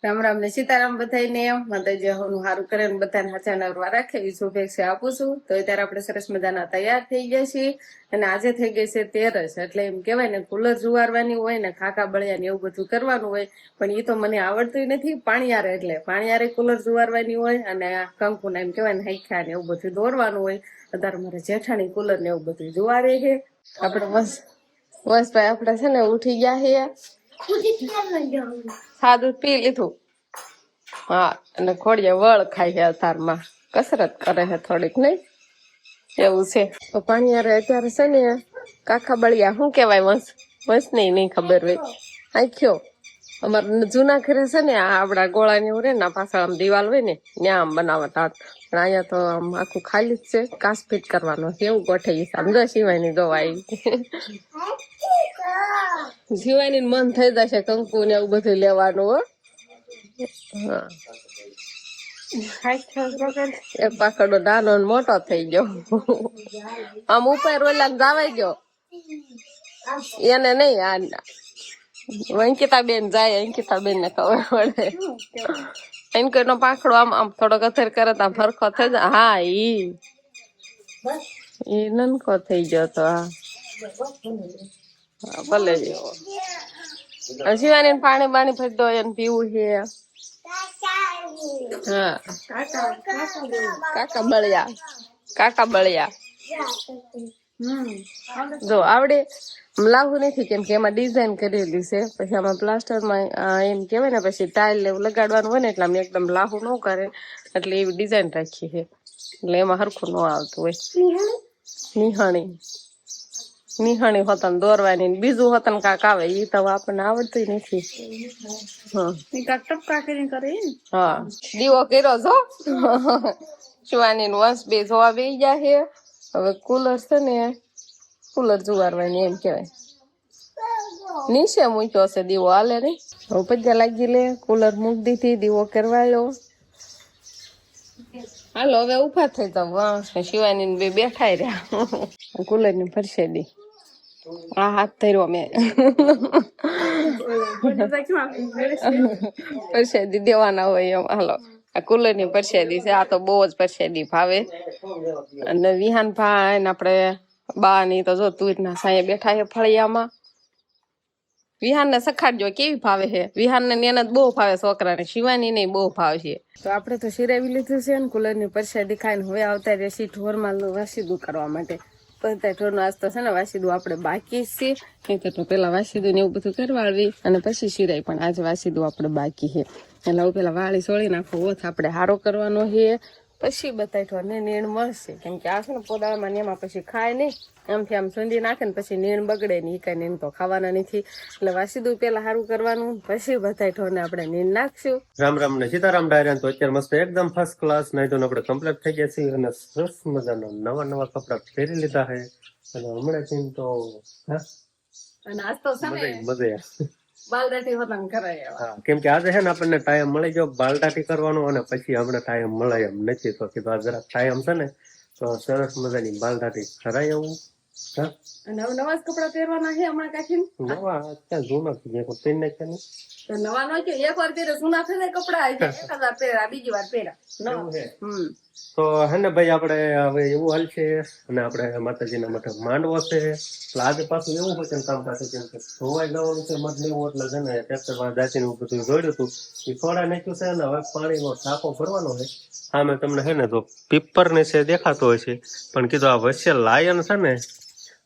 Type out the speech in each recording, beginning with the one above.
રામ રામ ને સીતારામ બધાને માતાજી હું સારું કરે ને બધાને હાચા નરવા રાખે એવી શુભેચ્છા આપું છું. તો અત્યારે આપણે સરસ મજાના તૈયાર થઈ ગયા છીએ અને આજે થઈ ગઈ છે 13 એટલે એમ કેવાય ને કુલર જુવારવાની હોય ને ખાકા બળિયા ને એવું બધું કરવાનું હોય, પણ એ તો મને આવડતું નથી. પાણીયારે એટલે પાણીયારે કુલર જુવારવાની હોય અને કંકુના એમ કેવાય ને હૈખા ને એવું બધું દોરવાનું હોય. અત્યારે મારે જેઠાણી કુલર ને એવું બધું જુવારે છે. આપણે વસભાઈ આપણે છે ને ઉઠી ગયા છે, સાદું પી લીધું. હા, અને ખોડિયા વળ ખાય છે અતારમાં, કસરત કરે છે થોડીક, નહીં એવું છે. તો પાણીયારે અત્યારે છે ને કાખા બળિયા શું કેવાય વંશ નહીં ખબર હોય. આખ્યો અમારે જૂના ઘરે છે ને આપડા ગોળા ને રે ને પાછળ આમ દિવાલ હોય ને ત્યાં આમ બનાવતા, પણ અહીંયા તો આમ આખું ખાલી જ છે. કાચ ફીટ કરવાનો એવું ગોઠવી સમજો. સિવાયની દવા સિવાયની મન થઈ જશે કંકુ ને એવું બધું લેવાનું હો. હા, એક પાકડો નાનો મોટો થઈ ગયો. આમ ઉપર ઓલા જવાઈ ગયો એને નહીં. આ અંકિતાબેન જાય, અંકિતાબેન ને ખબર પડે. એનો પાંખડો આમ આમ થોડોક અથર કરે તો ફરખો થઈ જાય. હા, ઈ નનકો થઈ ગયો તો. હા, ભલે શિવાની પાણી બાણી ફરી દો એને પીવું છે. હા, કાકા બળિયા, કાકા બળિયા. જો આવડે લાવવું નથી, કેમ કે એમાં ડિઝાઇન કરેલી છે. પછી આમાં પ્લાસ્ટરમાં એમ કેવાય ને પછી ટાઇલ એવું લગાડવાનું હોય ને એટલે આમ એકદમ લાહુ ન કરે, એટલે એવી ડિઝાઇન રાખી છે. એટલે એમાં હરખું ન આવતું હોય. નિહાણી નિહાણી હોતન દોરવાની, બીજું હોતન કાક આવે ઈ તો આપણને આવડતું નથી. હા, દીવો કર્યો છો. શિવાની વંશ બે જોવા બે ગયા છે. હવે કુલર છે ને કુલર જુવારવાની એમ કેવાય નીચે મૂક્યો છે દીવો, હાલે નઈ. હવે પગ્યા લાગી લે, કુલર મૂકી દીધી, દીવો કરવાયો. હાલો હવે ઉભા થઈ જાવ. વંશ ને શિવાની બે બેઠા રહ્યા કુલર ની પરસેદી. આ હાથ ધર્યો મેં. પરસેદી દેવાના હોય એમ. હાલો, આ કુલર ની પરસેદી છે. આ તો બહુ જ પરસેદી ભાવે. અને વિહાન ભાઈ ને આપડે બા ની તો જો તું ના સાંયે બેઠા છે ફળિયામાં. વિહાન ને સખાડજો કેવી ભાવે છે. વિહાન ને એને બહુ ભાવે, છોકરાને. શિવાની ને બહુ ભાવ છે. તો આપડે તો શિરાવી લીધું છે ને કુલર ની પરસેદી ખાઈને હવે આવતા રહેશી ઢોરમાલ નું વાસીદું કરવા માટે. બધા ઢોરનું આજ તો છે ને વાસીદું આપણે બાકી છે. નહીં તો પેલા વાસીદું ને એવું બધું કરવાડવી અને પછી શિરાય, પણ આજે વાસીદું આપણે બાકી છે. એટલે હવે પેલા વાળી સોળી નાખો, ઓથ આપણે હારો કરવાનો છે. પછી બધા ઢોરને નીણ મળશે, કેમ કે આ છે ને પોદાળામાં ને એમાં પછી ખાય નહીં. આમથી આમ સૂંધી નાખે ને પછી નીણ બગડે ને, એ કઈ નીણ તો ખાવાના નથી. એટલે વાસીદું પેલા સારું કરવાનું, પછી બધા ઢોરને આપણે નીણ નાખશું. રામ રામ ને સીતારામ ડાયરા. તો અત્યારે મસ્ત એકદમ ફર્સ્ટ ક્લાસ નહીં તો આપણે કમ્પ્લીટ થઈ ગયા છીએ અને સરસ મજાના નવા કપડા પહેરી લીધા છે. અને હમણાં તો અને આજ તો મજા બાલદાટી હોતા કરાય. હા, કેમ કે આજે છે ને આપણને ટાઈમ મળી ગયો બાલદાટી કરવાનો, અને પછી આપણે ટાઈમ મળે એમ નથી. તો કીધું આ જરાક ટાઈમ છે ને તો સરસ મજાની બાલદાટી કરાય એવું. નવા જ કપડા પહેરવાના છે હમણાં કાકી. નવા અત્યારે જૂના પહેરી નાખ્યા ને. નવા નો કે એક વાર પહેરે જૂના થઈ જાય કપડા, એક વાર પહેરા બીજી વાર પહેરા. તો હે ને ભાઈ આપણે હવે એવું હાલ છે, અને આપણે માતાજીના મઠે માંડવો છે. એટલે આજે પાછું એવું હોય છે કામકાજ, કેમ કે ધોવાઈ જવાનું છે મધ લેવું, એટલે છે ને ટ્રેક્ટરમાં જાચીને બધું જોડ્યું હતું એ થોડા નાખ્યું છે. અને હવે પાણીનો ટાંકો ભરવાનો છે. હા, મેં તમને હે ને તો પીપર ને છે દેખાતો હોય છે, પણ કીધું આ વચ્ચે લાયન છે ને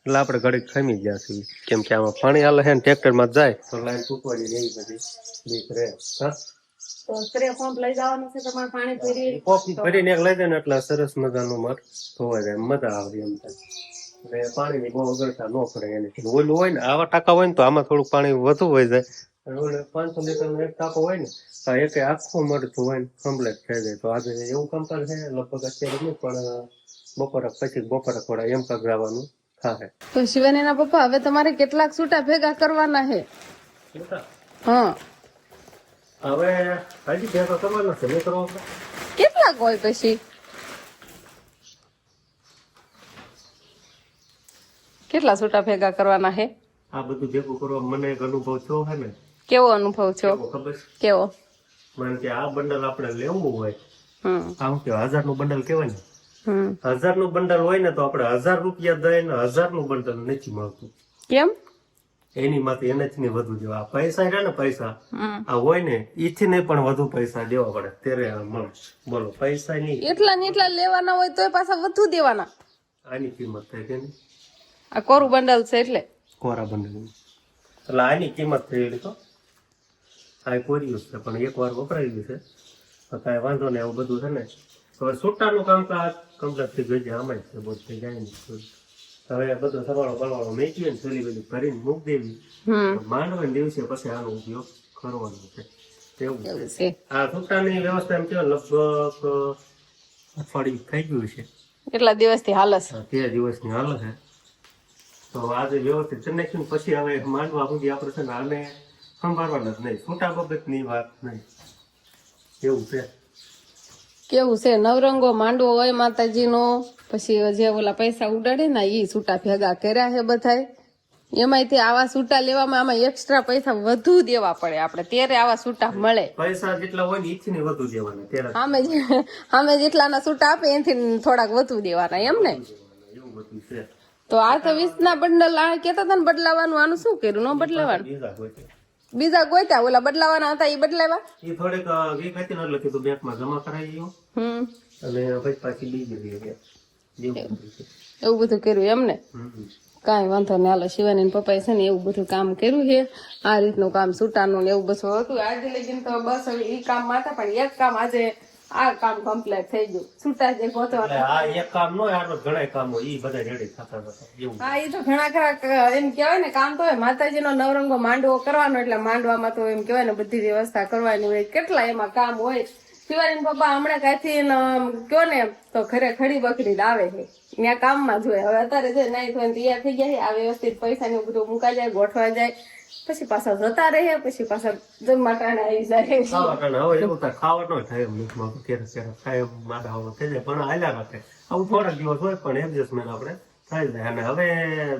એટલે આપણે ઘડીક ખમી ગયા છીએ, કેમ કે આમાં પાણી હાલે છે ને ટ્રેક્ટરમાં જાય તો લાઈન તૂટવાની એવી બધી બીક રહે. હા, તો સ્પ્રે પંપ લઈ જવાનું છે તમારે પાણી ભરીને એક લઈ જાય ને એટલે સરસ મજાનું મઠ ધોવાઈ જાય, મજા આવે એમ થાય. એટલે પાણીની બહુ અગરતા ન પડે એની. ઓલું હોય ને આવા ટાંકા હોય ને તો આમાં થોડુંક પાણી વધુ હોય જાય. અને ઓલે 500 લીટરનો એક ટાંકો હોય ને તો એક આખું મઠ ધોવાઈને કમ્પ્લીટ થઈ જાય. તો આજે એવું કામકાજ છે લગભગ અત્યારે નહીં, પણ બપોરે પછી બપોરે થોડા એમ કગરાવાનું થાય. તો શિવાનીના પપ્પા હવે તમારે કેટલાક છૂટા ભેગા કરવાના છે? હા, હવે હજી ભેગા કરવાના છે. નહીં કરવા કેટલાક હોય પછી કેટલા છૂટા ભેગા કરવાના છે? આ બધું ભેગું કરવા મને એક અનુભવ થયો છે ને. કેવો અનુભવ થયો? ખબર કેવો? મને કે આ બંડલ આપણે લેવું હોય, હમ આમ કે 1000 નું બંડલ કહેવાય ને, હમ 1000 નું બંડલ હોય ને તો આપણે 1000 રૂપિયા દઈને 1000 નું બંડલ નથી મળતું. કેમ? એની માંથી એનાથી ને વધુ દેવા. આ પૈસા છે ને, પૈસા હમ આ હોય ને ઈથી ને પણ વધુ પૈસા દેવા પડે ત્યારે આ મળે. બોલો, પૈસા નહીં, એટલા ને એટલા લેવાના હોય તોય પાછા વધુ દેવાના. આની કિંમત થાય કે નહીં? આ કોરું બંડલ છે એટલે કોરા બંડલ એટલે આની કિંમત થઈ તો આ કોર્યું છે, પણ એક વાર વપરાઈ ગયું છે તો કાંઈ વાંધો નહીં. એવું બધું છે ને હવે છૂટાનું કામકાજ કમ્પ્લીટ થઈ ગયું છે. આમાં જ છે, બહુ થઈ જાય ને. હવે બધું સવાળો બળવાળો મેકીએ ને છેલ્લી બધી ભરીને મૂક દેવી. માંડવાના દિવસે પછી આનો ઉપયોગ કરવાનો છે. એવું એવું છે. આ છૂટાની વ્યવસ્થા એમ કેવાય લગભગ અઠવાડિયું થઈ ગયું છે. કેટલા દિવસથી હાલસ? 13 દિવસની હાલ છે. તો આજે વ્યવસ્થિત કરી નાખ્યું. પછી હવે માંડવા સુધી આપણે છે ને આને સંભાળવાના જ નહીં, છૂટા બાબતની વાત નહીં. એવું છે. કેવું છે, નવરંગો માંડવો હોય માતાજીનો, પછી જે ઓલા પૈસા ઉડાડે ને ઈ છૂટા ભેગા કર્યા છે બધાય. એમાંયથી આવા છૂટા લેવામાં આમાં એક્સ્ટ્રા પૈસા વધુ દેવા પડે આપણે, ત્યારે આવા છૂટા મળે. પૈસા જેટલા હોય ને ઈથી ને વધુ દેવાના ત્યારે આમે જેટલાના છૂટા આપે એનાથી થોડાક વધુ દેવાના, એમ ને? એવું બધું છે. તો આ તો 20 ના બંડલ આ કેતા હતા ને બદલાવાનું, આનું શું કર્યું? ન બદલાવાનું? બીજા હોય છે. બીજા ગોત્યા, ઓલા બદલાવાના હતા એ બદલાવ્યા. એ થોડીક વીક હતી ને એટલે કીધું બેંકમાં જમા કરાવી દો અને પછી પાછી બીજી લઈ ગયા. એવું બધું કર્યું એમ ને? કાંઈ વાંધો નહીં, હાલો. શિવાની પપ્પાએ છે ને એવું બધું કામ કર્યું છે, આ રીતનું કામ છૂટાનું ને એવું બધું હતું. આજે લગીને તો બસ હવે ઈ કામ માં હતા, પણ એક કામ આજે આ કામ કમ્પ્લીટ થઈ ગયું. છૂટા જે ગોતવા એટલે આ એક કામ નો આનો ઘણા કામ હોય, ઈ બધા રેડી થતા હતા. એવું હા, એ તો ઘણા ખરા એમ કેવાય ને કામ તો હોય. માતાજીનો નવરંગો માંડવો કરવાનો એટલે માંડવામાં તો એમ કેવાય ને બધી વ્યવસ્થા કરવાની હોય, કેટલા એમાં કામ હોય. શિવાની પપ્પા હમણાં કાંઈથી કયો ને તો ઘરે ખડી બકરી જ આવે છે, ત્યાં કામમાં જ હોય. હવે અત્યારે જે નાઈ ધોઈને તૈયાર થઈ ગયા છે, આ વ્યવસ્થિત પૈસા ને બધું મુકાઈ જાય, ગોઠવા જાય, પછી પાછા જતા રહે, પછી પાછા જમવા ટાણે આવી જાય. ખાવા હવે એવું થાય, ખાવાનો થાય એમ નથી, ક્યારેક ખાય એમ માથા આવડો થઈ જાય, પણ હાલ્યા રાખે. આવું થોડાક દિવસ હોય પણ એડજસ્ટમેન્ટ આપણે થઈ જાય. અને હવે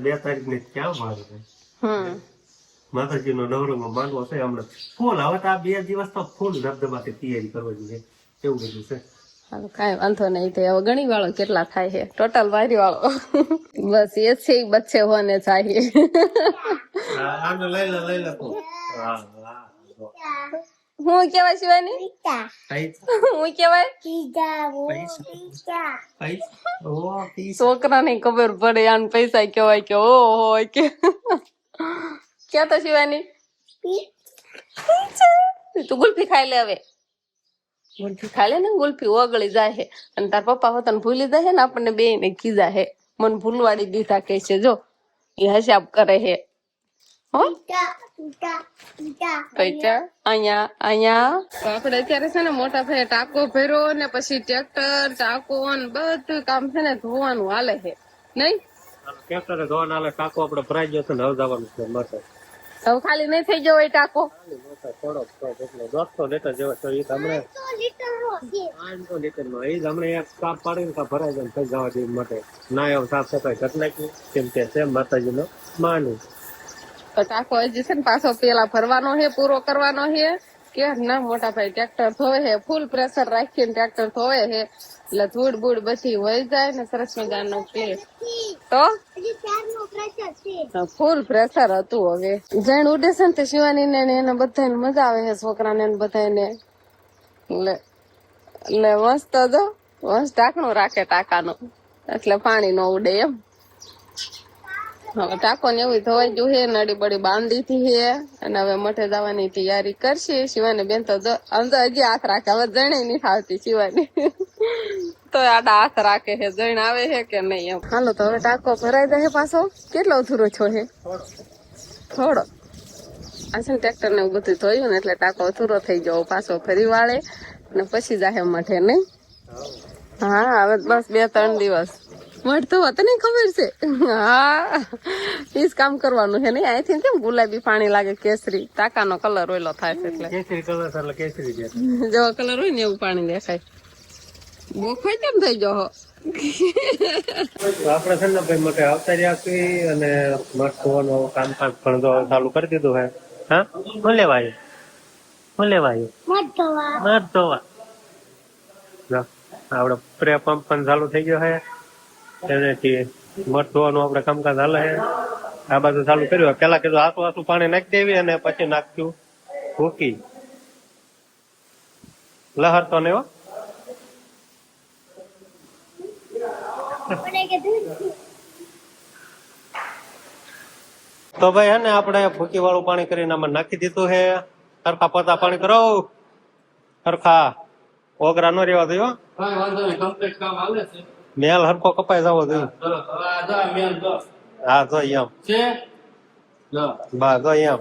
2 તારીખ ની ક્યાં વાર છે, માતાજી નો નવરંગો માંડવો છે હમણાં ફૂલ. હવે તો આ 2 દિવસ તો ફૂલ ધબધબાથી તૈયારી કરવાની છે, એવું બધું છે. કાંઈ વાંધો નહીં. તો હવે ગણી વાળો કેટલા થાય છે ટોટલ વારી વાળો? બસ એ છે, બચ્ચે હોને चाहिए. આને લઈ લે હું કેવાય શિવાની? હું કેવાય? છોકરા ને ખબર પડે આને પૈસા કેવાય કે ઓ હોય કે ક્યાં તો શિવાની તું ગુલ્ફી ખાઈ લે. હવે ગુલ્ફી ખાઈ લે ને, ગુલ્ફી ઓગળી જાય છે. અને તાર પપ્પા હોતા ભૂલી જાય ને આપણને બે ને કીધા હે, મને ભૂલવાડી દીધા કે છે. જો એ હિસાબ કરે છે. અહીંયા આપડે અત્યારે છે ને મોટા ભાઈ ટાંકો ભર્યો ને પછી ટ્રેક્ટર ટાંકો ને બધું કામ છે ને ધોવાનું હાલે છે, નઈ? ટ્રેક્ટરે ધોવાના હાલે, ટાંકો આપણે ભરાઈ ગયો છે ને હવે જવાનું છે માટે. હવે ખાલી નહીં થઈ જવો એ ટાંકો. થોડોક 200 લીટર જેવો છે. એ હમણાં 500 લીટરમાં એ હમણાં એક કાપ પાડીને ભરાઈ જાય થઈ જવા દે માટે ના એવું સાફ સફાઈ કરી નાખી, કેમ કે છે માતાજી નો માનું. તો ટાંકો હજી છે ને પાછો પેલા ભરવાનો છે, પૂરો કરવાનો છે કે ના? મોટા ભાઈ ટ્રેક્ટર ધોવે છે, ફૂલ પ્રેશર રાખીને ટ્રેક્ટર ધોવે છે, એટલે ધૂળ બૂળ બધી વહી જાય ને સરસ મજાનો પ્લેસ. તો ફૂલ પ્રેશર હતું. હવે જૈન ઉડે છે ને તે શિવાની ને એને બધાને મજા આવે છે, છોકરાને બધાને. એટલે મસ્ત જો મસ્ત ઢાંકણું રાખે ટાંકાનું, એટલે પાણી ન ઉડે એમ. હવે ટાંકો ને એવું ધોવાઈ ગયું છે, નડી બડી બાંધી હતી છે, અને હવે મઠે જવાની તૈયારી કરશે. શિવાની બેન તો હજી હાથ રાખે, હવે જણે નહીં ખાવતી શિવાની તો આડા હાથ રાખે છે, જણ આવે છે કે નહીં એમ. હાલો તો હવે ટાંકો ભરાઈ જાય પાછો. કેટલો અધૂરો છો છે? થોડો. આ છે ને ટ્રેક્ટર ને એવું બધું ધોયું ને એટલે ટાંકો અધૂરો થઈ ગયો, પાછો ફરી વાળે ને પછી જાહે મઠે, નહીં? હા, હવે બસ 2-3 દિવસ મળતો તને ખબર છે. હા, ઈજ કામ કરવાનું છે નહીં? અહીંથી કેમ ગુલાબી પાણી લાગે, કેસરી ટાંકાનો કલર ઓયલો થાય છે એટલે કેસરી કલર એટલે કેસરી જેવો કલર હોય ને એવું પાણી દેખાય. બોખાઈ કેમ થઈ ગયો? આપણે છે ને ભાઈ માટે આવતા રહ્યા છીએ અને મસ્ત હોવાનું કામકાજ પણ ચાલુ કરી દીધું હે. હા, શું લેવાય? શું લેવાયું? મધ ધોવા. જો આપડે સ્પ્રે પંપ પણ ચાલુ થઈ ગયો છે. એનાથી મધ ધોવાનું આપણે કામકાજ હાલે છે. આ બાજુ ચાલુ કર્યું. પેલા કીધું આસું પાણી નાખી દેવી અને પછી નાખ્યું ભૂકી. લહર તો નહીં હો. તો ભાઈ હે ને આપણે ભૂકી વાળું પાણી કરીને આમાં નાખી દીધું છે. સરખા પતા પાણી કરો. સરખા ઓગરા નો રેવા દો. મેલ હરખો કપાઈ જવો જોઈએ. હા જો એમ બા જો એમ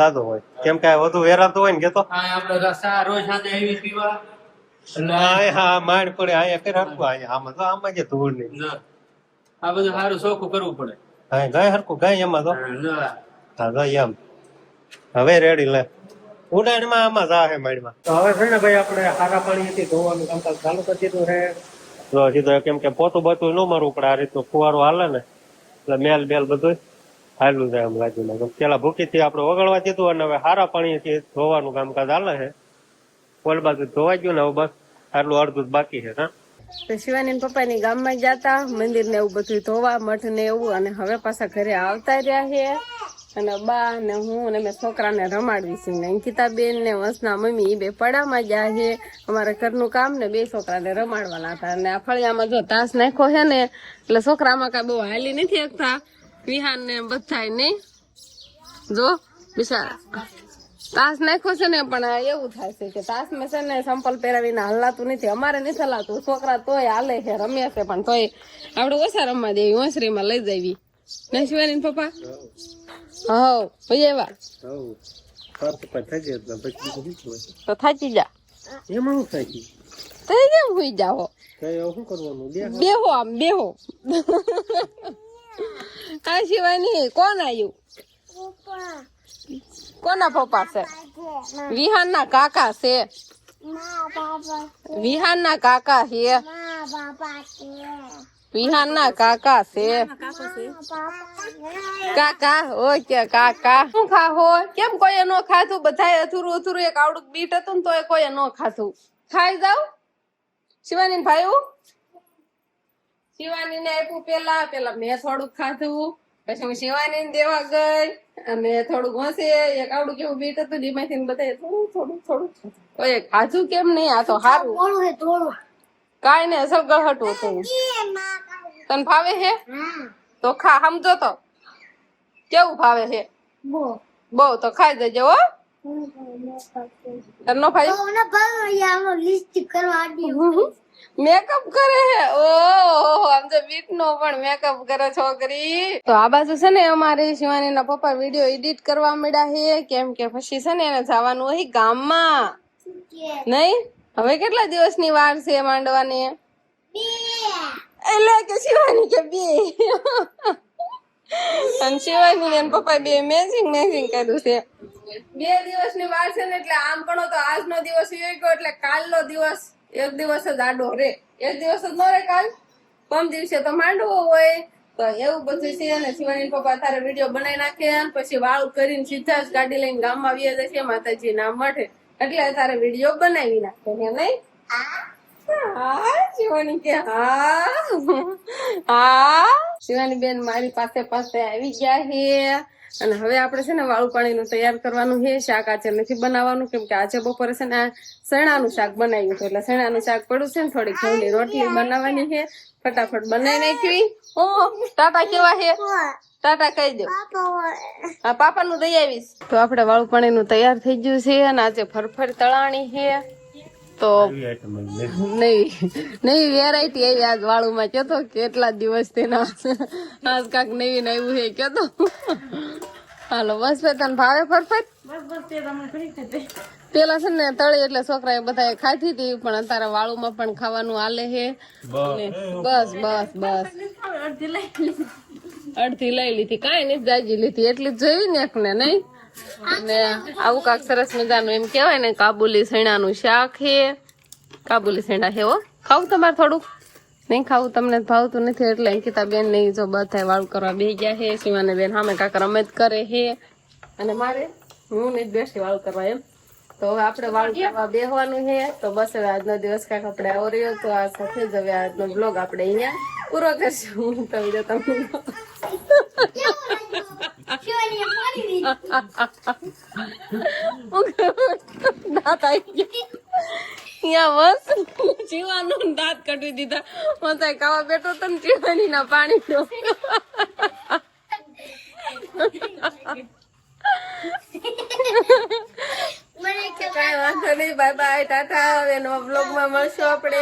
દાદો હોય કેમ કે વધુ વેરાતું હોય ને કેતો હા માંડ પડે અહીંયા કઈ હરખું અહીંયા આમાં તો આમાં જે ધૂળ નહીં આ બધું સારું ચોખ્ખું કરવું પડે. હા ગાય હરખું ગાય એમાં તો હા જો એમ હવે રેડી લે ઉડાડમાં આમાં જા હે માડમાં. તો હવે છે ને ભાઈ આપણે ખારા પાણીથી ધોવાનું કામકાજ ચાલુ કરી દીધું છે. જો સીધો કેમ કે પોતું બતું ન મારવું પડે. આ રીતનું ફુવારો હાલે ને એટલે મેલ બેલ બધું હાલું જાય આમ લાગીને. પેલા ભૂકીથી આપણે ઓગળવા દીધું અને હવે ખારા પાણીથી ધોવાનું કામકાજ હાલે છે. કોલ બાજુ ધોવાઈ ગયું ને હવે બસ આટલું અડધું જ બાકી છે. હા તો શિવાની પપ્પાની ગામમાં જતા મંદિર ને એવું બધું ધોવા મઠ ને એવું અને હવે પાછા ઘરે આવતા રહ્યા છે. અને બા ને હું ને મેં છોકરાને રમાડવી છે. અંકિતા બેન ને વંશના મમ્મી બે પડામાં ગયા છે. અમારે ઘરનું કામ ને બે છોકરાને રમાડવાના હતા. અને આ ફળિયામાં જો તાસ નાખ્યો છે ને એટલે છોકરામાં કઈ બહુ હાલી નથી શકતા. વિહાન ને બધા નહીં જો બિચારા તાસ નાખ્યો છે ને પણ એવું થાય છે કે તાસ માં છે ને સંપલ પહેરાવીને હલાતું નથી. અમારે નથી હલાતું. છોકરા તોય હાલે છે રમે છે પણ તોય આપડે ઓછા રમવા દેવી ઓસરીમાં લઈ જવી નહીં શિવાની પપ્પા. હવ ભાઈ એવા તો થાકી જા એમાં શું થાય તો કેમ સુઈ જાઓ શું કરવાનું બેહો આમ બેહો. કાંઈ શિવાની કોણ આવ્યું? કોના પપ્પા છે? વિહાન ના કાકા છે. વિહાન ના કાકા છે. વિહાન ના કાકા છે. કાકા હોય કે કાકા શું ખાહો? કેમ કોઈ નો ખાધું? બધા અથુરું અથુરું એક આવડું બીટ હતું ને તો કોઈ નો ખાધું. ખાઈ જાવ શિવાની ભાઈ. શિવાની ને આપ્યું પેલા મેં થોડુંક ખાધું પછી હું શિવાની ને દેવા ગઈ અને થોડુંક હશે એક આવડું કેવું બીટ હતું એમાંથી બધા થોડું કોઈ ખાધું કેમ નહીં? આ તો સારું કાઈ ને સગળ હટવું હતું. તને ભાવે છે તો ખા. સમજો તો કેવું ભાવે છે બહુ તો ખાઈ જજો હો. તને નો ભાઈ મેકઅપ કરે છે. ઓહો આમ તો બીટ નો પણ મેકઅપ કરે છોકરી. તો આ બાજુ છે ને અમારે શિવાની ના પપ્પા વિડીયો એડિટ કરવા મળ્યા છે કેમ કે પછી છે ને એને જવાનું હોય ગામમાં. નઈ હવે કેટલા દિવસની વાર છે માંડવાની? એટલે કે શિવાની કે બે અને શિવાની ને પપ્પા બે મેચિંગ કર્યું છે. 2 દિવસની વાર છે ને એટલે આમ ગણો તો આજનો દિવસ ગયો એટલે કાલનો દિવસ એક દિવસ જ આડો રે. એક દિવસ જ ન રે કાલ. પમ દિવસે તો માંડવો હોય તો એવું બધું છે. અને શિવાની પપ્પા તારે વિડીયો બનાવી નાખે અને પછી વાળું કરીને સીધા જ ગાડી લઈને ગામમાં આવ્યા જશે માતાજી ના મઠે એટલે તારે વિડીયો બનાવી નાખે ને નહીં? હા શિવાની કે હા. શિવાની બેન મારી પાસે આવી ગયા છે અને હવે આપણે છે ને વાળું પાણીનું તૈયાર કરવાનું છે. શાક આજે નથી બનાવવાનું કેમ કે આજે બપોરે છે ને ચણાનું શાક બનાવ્યું છે એટલે ચણાનું શાક પડ્યું છે ને થોડી ઘઉંની રોટલી બનાવવાની છે. ફટાફટ બનાવી નાખવી. ઓ ટાટા કેવા છે? ટાટા કહી દો. હા પાપાનું દઈ આવીશ. તો આપણે વાળું પાણીનું તૈયાર થઈ ગયું છે અને આજે ફરફર તળાણી છે તો નવી વેરાયટી આવી આજ વાળુમાં. કેતો કેટલા દિવસ તેના આજ કાક નવીન આવ્યું છે કેતો. હાલો બસ તને ભાવે ફરફર? પેલા છે ને તળી એટલે છોકરા બધા ખાધી હતી પણ અત્યારે વાળુમાં પણ ખાવાનું હાલે છે. બસ બસ બસ અડધી લઈ લીધી. કઈ નથી જાજી લીધી એટલી જ જોઈ ને એકને નહીં. અને આવું કાક સરસ મજાનું એમ કેવાય ને કાબુલી સૈણાનું શાક છે. કાબુલી સૈણા છે હો. ખાવું તમારે થોડુંક? નહીં ખાવું તમને ભાવતું નથી એટલે અંકિતા બેન નહીં જો બધા વાળું કરવા બે ગયા છે. શિવાને બેન સામે કાક રમત કરે છે અને મારે હું ને જ બેસી વાળ કરવા એમ. તો હવે આપણે વાળ કરવા બેહવાનું છે. તો બસ હવે આજનો દિવસ કાંઈક આપણે આવો રહ્યો. તો આ સાથે જ હવે આજનો બ્લોગ આપણે અહીંયા પૂરો કરશું. તો બીજો તમને દાંત આવી ગયા બસ જીવાનું દાંત કાઢી દીધા. મસાઈ ખાવા બેઠો તો ને જીવાની ના પાણી નો કઈ વાંધો નહીં. Bye bye, Tata. હવે નવા બ્લોગમાં મળશું આપણે.